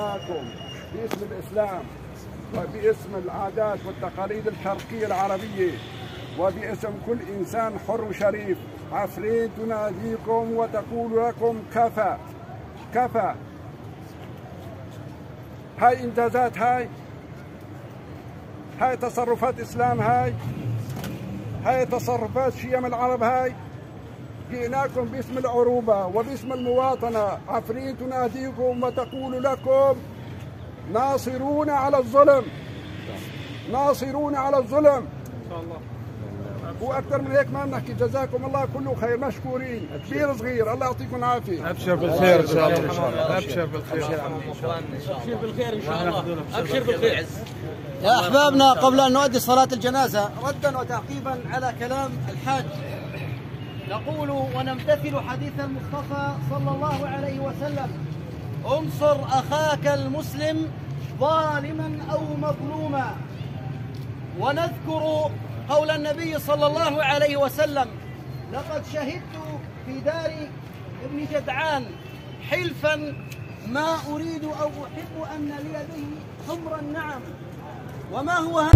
جئناكم باسم الإسلام وباسم العادات والتقاليد الشرقية العربية وباسم كل إنسان حر وشريف. عفريت تناديكم وتقول لكم كفى كفى. هاي إنجازات، هاي تصرفات إسلام، هاي تصرفات شيم العرب. هاي جئناكم باسم العروبة وباسم المواطنة. عفريت تناديكم وتقول لكم ناصرون على الظلم، ناصرون على الظلم. إن شاء الله. واكثر من هيك ما بنحكي. جزاكم الله كله خير، مشكورين كبير صغير، الله يعطيكم العافيه. ابشر بالخير ان شاء الله. ابشر بالخير، ابشر بالخير ان شاء الله. ابشر بالخير. يا احبابنا، قبل ان نؤدي صلاه الجنازه ردا وتعقيبا على كلام الحاج، نقول ونمتثل حديث المصطفى صلى الله عليه وسلم: انصر اخاك المسلم ظالما او مظلوما. ونذكر قول النبي صلى الله عليه وسلم: لقد شهدت في دار ابن جدعان حلفا ما أريد أو أحب أن لي به حمر النعم. وما هو هذا؟